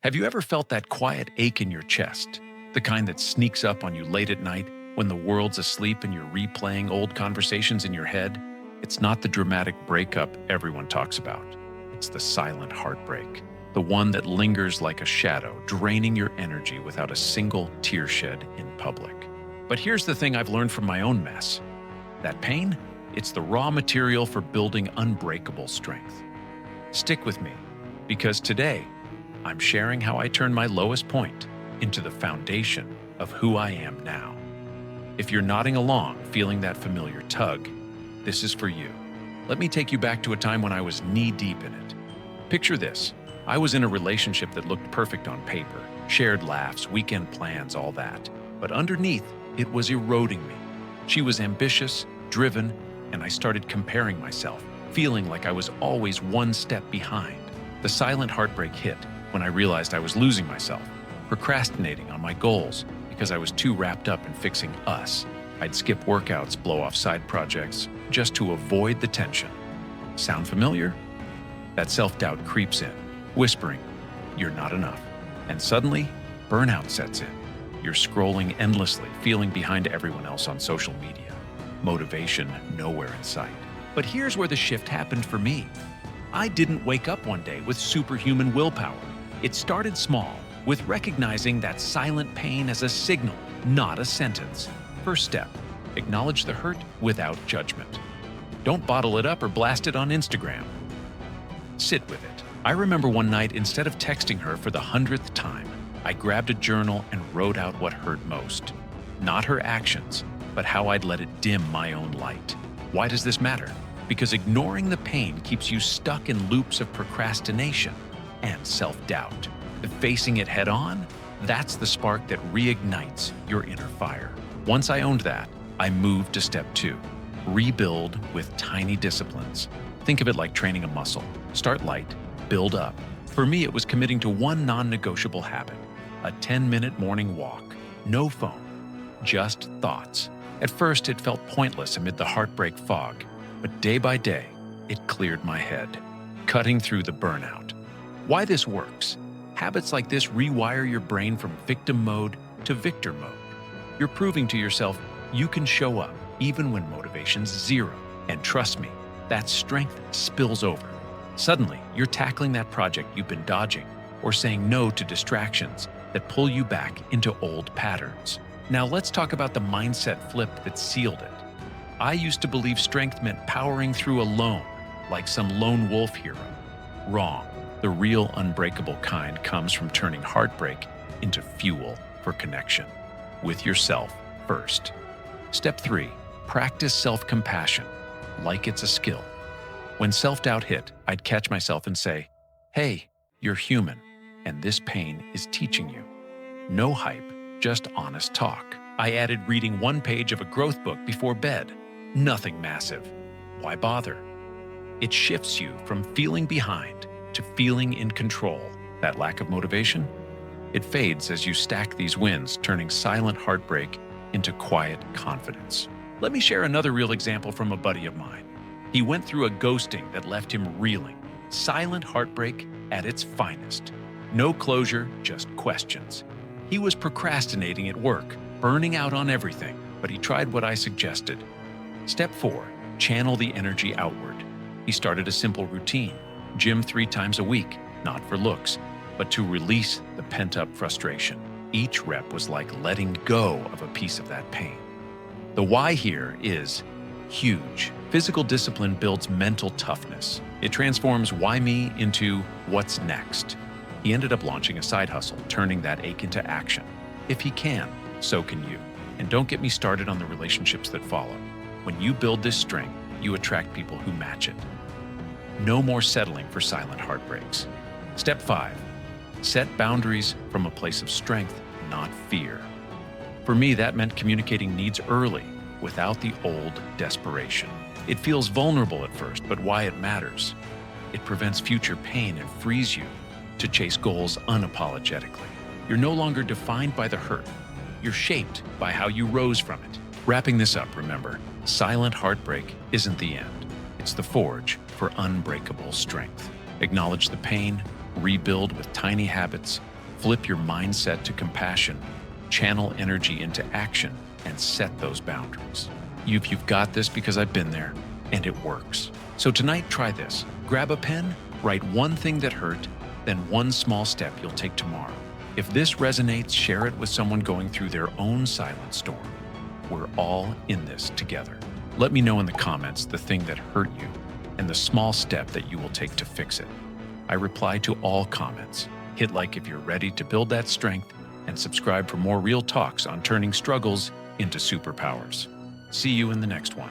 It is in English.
Have you ever felt that quiet ache in your chest? The kind that sneaks up on you late at night when the world's asleep and you're replaying old conversations in your head? It's not the dramatic breakup everyone talks about. It's the silent heartbreak, the one that lingers like a shadow, draining your energy without a single tear shed in public. But here's the thing I've learned from my own mess. That pain? It's the raw material for building unbreakable strength. Stick with me, because today, I'm sharing how I turned my lowest point into the foundation of who I am now. If you're nodding along, feeling that familiar tug, this is for you. Let me take you back to a time when I was knee-deep in it. Picture this. I was in a relationship that looked perfect on paper, shared laughs, weekend plans, all that. But underneath, it was eroding me. She was ambitious, driven, and I started comparing myself, feeling like I was always one step behind. The silent heartbreak hit when I realized I was losing myself, procrastinating on my goals because I was too wrapped up in fixing us. I'd skip workouts, blow off side projects, just to avoid the tension. Sound familiar? That self-doubt creeps in, whispering, "You're not enough." And suddenly, burnout sets in. You're scrolling endlessly, feeling behind everyone else on social media. Motivation nowhere in sight. But here's where the shift happened for me. I didn't wake up one day with superhuman willpower. It started small, with recognizing that silent pain as a signal, not a sentence. First step, acknowledge the hurt without judgment. Don't bottle it up or blast it on Instagram. Sit with it. I remember one night, instead of texting her for the 100th time, I grabbed a journal and wrote out what hurt most. Not her actions, but how I'd let it dim my own light. Why does this matter? Because ignoring the pain keeps you stuck in loops of procrastination and self-doubt. Facing it head-on, that's the spark that reignites your inner fire. Once I owned that, I moved to step 2. Rebuild with tiny disciplines. Think of it like training a muscle. Start light, build up. For me, it was committing to one non-negotiable habit, a 10-minute morning walk. No phone, just thoughts. At first, it felt pointless amid the heartbreak fog, but day by day, it cleared my head, cutting through the burnout. Why this works? Habits like this rewire your brain from victim mode to victor mode. You're proving to yourself you can show up even when motivation's zero. And trust me, that strength spills over. Suddenly, you're tackling that project you've been dodging or saying no to distractions that pull you back into old patterns. Now let's talk about the mindset flip that sealed it. I used to believe strength meant powering through alone, like some lone wolf hero. Wrong. The real unbreakable kind comes from turning heartbreak into fuel for connection. With yourself first. Step 3. Practice self-compassion, like it's a skill. When self-doubt hit, I'd catch myself and say, "Hey, you're human, and this pain is teaching you." No hype, just honest talk. I added reading one page of a growth book before bed. Nothing massive. Why bother? It shifts you from feeling behind to feeling in control. That lack of motivation? It fades as you stack these wins, turning silent heartbreak into quiet confidence. Let me share another real example from a buddy of mine. He went through a ghosting that left him reeling. Silent heartbreak at its finest. No closure, just questions. He was procrastinating at work, burning out on everything, but he tried what I suggested. Step 4. Channel the energy outward. He started a simple routine. Gym 3 times a week, not for looks, but to release the pent-up frustration. Each rep was like letting go of a piece of that pain. The why here is huge. Physical discipline builds mental toughness. It transforms why me into what's next. He ended up launching a side hustle, turning that ache into action. If he can, so can you. And don't get me started on the relationships that follow. When you build this strength, you attract people who match it. No more settling for silent heartbreaks. Step 5. Set boundaries from a place of strength, not fear. For me, that meant communicating needs early, without the old desperation. It feels vulnerable at first, but why it matters. It prevents future pain and frees you to chase goals unapologetically. You're no longer defined by the hurt. You're shaped by how you rose from it. Wrapping this up, remember, silent heartbreak isn't the end. It's the forge for unbreakable strength. Acknowledge the pain, rebuild with tiny habits, Flip your mindset to compassion, channel energy into action, and set those boundaries. You've got this because I've been there, and it works. So tonight, try this. Grab a pen, write one thing that hurt, then one small step you'll take tomorrow. If this resonates, share it with someone going through their own silent storm. We're all in this together. Let me know in the comments the thing that hurt you and the small step that you will take to fix it. I reply to all comments. Hit like if you're ready to build that strength, and subscribe for more real talks on turning struggles into superpowers. See you in the next one.